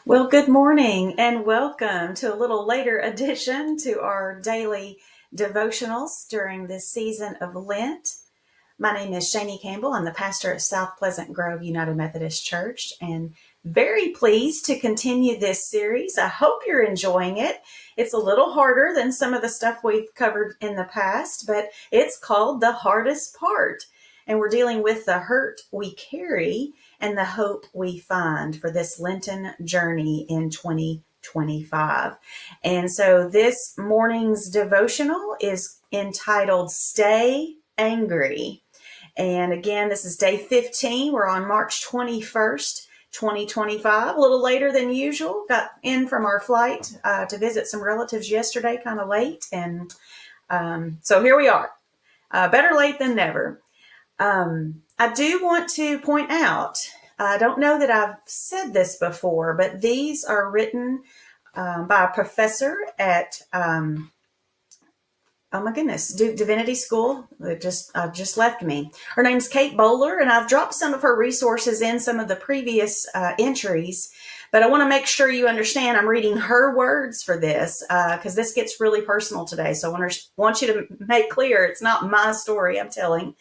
Well, good morning and welcome to a little later addition to our daily devotionals during this season of Lent. My name is Shani Campbell. I'm the pastor at South Pleasant Grove United Methodist Church and very pleased to continue this series. I hope you're enjoying it. It's a little harder than some of the stuff we've covered in the past, but it's called The Hardest Part. And we're dealing with the hurt we carry and the hope we find for this Lenten journey in 2025. And so this morning's devotional is entitled Stay Angry. And again, this is day 15. We're on March 21st, 2025, a little later than usual. Got in from our flight to visit some relatives yesterday, kind of late. And so here we are. Better late than never. I do want to point out, I don't know that I've said this before, but these are written by a professor at oh my goodness, Duke Divinity School. It just left me. Her name's Kate Bowler, and I've dropped some of her resources in some of the previous entries. But I want to make sure you understand I'm reading her words for this because this gets really personal today. So I want you to make clear it's not my story I'm telling,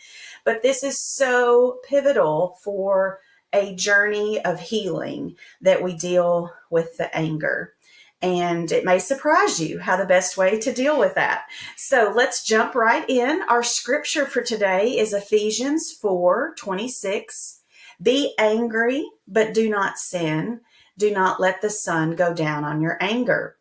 but this is so pivotal for a journey of healing that we deal with the anger. And it may surprise you how the best way to deal with that. So let's jump right in. Our scripture for today is Ephesians 4:26. Be angry, but do not sin. Do not let the sun go down on your anger.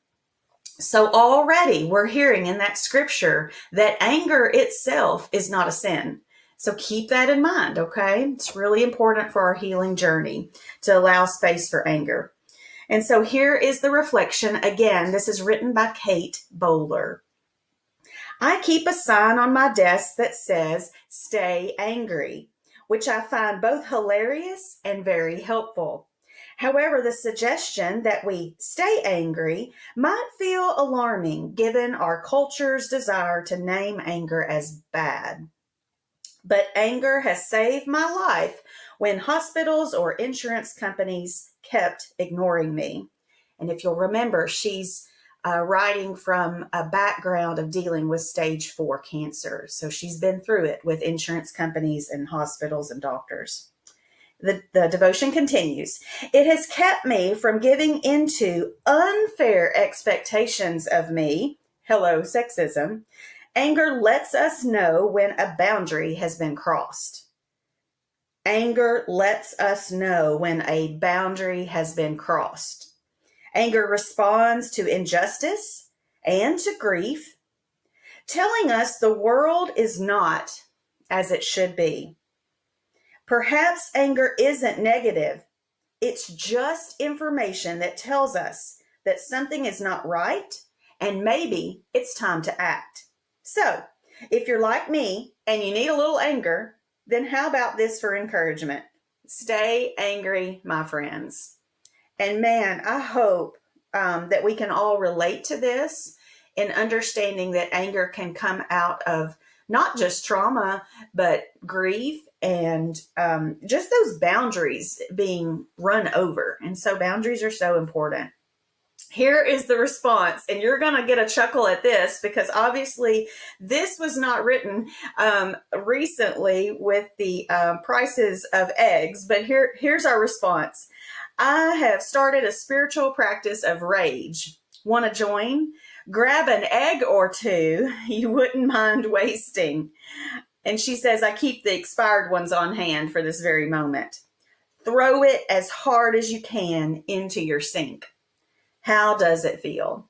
So already we're hearing in that scripture that anger itself is not a sin. So keep that in mind, okay? It's really important for our healing journey to allow space for anger. And so here is the reflection. Again, this is written by Kate Bowler. I keep a sign on my desk that says, "Stay angry," which I find both hilarious and very helpful. However, the suggestion that we stay angry might feel alarming given our culture's desire to name anger as bad. But anger has saved my life when hospitals or insurance companies kept ignoring me. And if you'll remember, she's writing from a background of dealing with stage 4 cancer. So she's been through it with insurance companies and hospitals and doctors. The devotion continues. It has kept me from giving into unfair expectations of me. Hello, sexism. Anger lets us know when a boundary has been crossed. Anger lets us know when a boundary has been crossed. Anger responds to injustice and to grief, telling us the world is not as it should be. Perhaps anger isn't negative. It's just information that tells us that something is not right and maybe it's time to act. So, if you're like me and you need a little anger, then how about this for encouragement? Stay angry, my friends. And man, I hope that we can all relate to this in understanding that anger can come out of not just trauma, but grief and just those boundaries being run over. And so boundaries are so important. Here is the response, and you're going to get a chuckle at this because obviously this was not written recently with the prices of eggs, but here's our response. I have started a spiritual practice of rage. Want to join? Grab an egg or two you wouldn't mind wasting. And she says, I keep the expired ones on hand for this very moment. Throw it as hard as you can into your sink. How does it feel?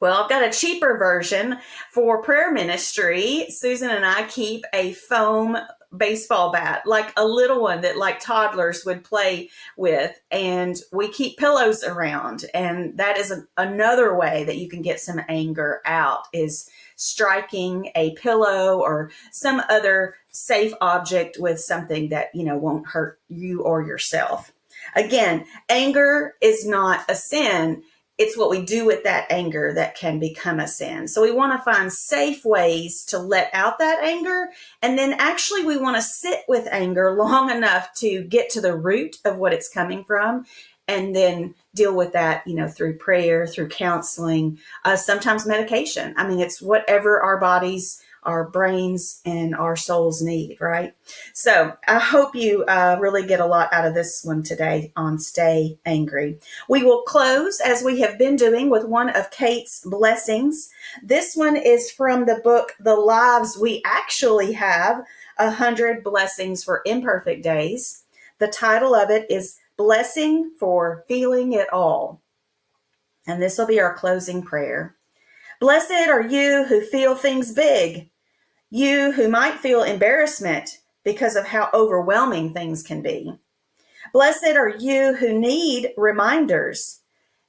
Well, I've got a cheaper version for prayer ministry. Susan and I keep a foam baseball bat, like a little one that like toddlers would play with. And we keep pillows around. And that is another way that you can get some anger out is striking a pillow or some other safe object with something that, won't hurt you or yourself. Again, anger is not a sin. it's what we do with that anger that can become a sin. So we want to find safe ways to let out that anger. And then actually we want to sit with anger long enough to get to the root of what it's coming from, and then deal with that, through prayer, through counseling, sometimes medication. I mean, it's whatever our bodies, our brains, and our souls need, right? So I hope you really get a lot out of this one today on Stay Angry. We will close, as we have been doing, with one of Kate's blessings. This one is from the book, The Lives We Actually Have, 100 Blessings for Imperfect Days. The title of it is Blessing for Feeling It All. And this will be our closing prayer. Blessed are you who feel things big, you who might feel embarrassment because of how overwhelming things can be. Blessed are you who need reminders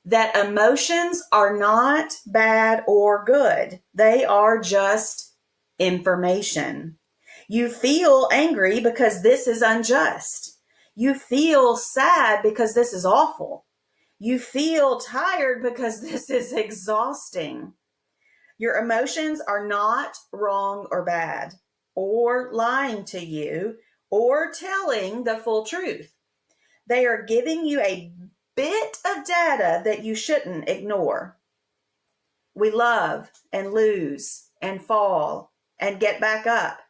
that emotions are not bad or good. They are just information. You feel angry because this is unjust. You feel sad because this is awful. You feel tired because this is exhausting. Your emotions are not wrong or bad, or lying to you, or telling the full truth. They are giving you a bit of data that you shouldn't ignore. We love and lose and fall and get back up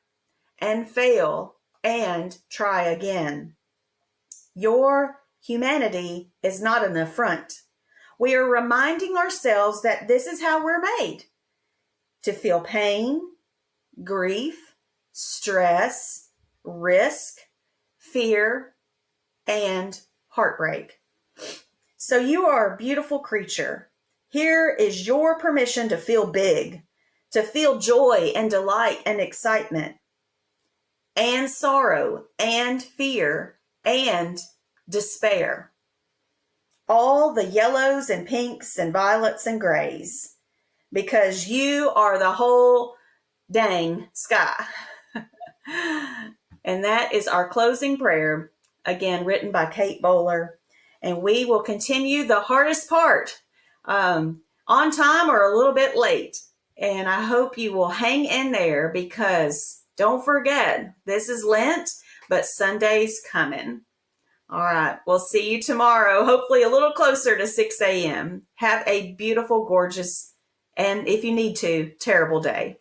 and fail and try again. Your humanity is not an affront. We are reminding ourselves that this is how we're made. To feel pain, grief, stress, risk, fear, and heartbreak. So you are a beautiful creature. Here is your permission to feel big, to feel joy and delight and excitement, and sorrow and fear and despair. All the yellows and pinks and violets and grays, because you are the whole dang sky. And that is our closing prayer, again, written by Kate Bowler. And we will continue the hardest part on time or a little bit late. And I hope you will hang in there, because don't forget, this is Lent, but Sunday's coming. All right. We'll see you tomorrow, hopefully a little closer to 6 a.m. Have a beautiful, gorgeous, and if you need to, terrible day.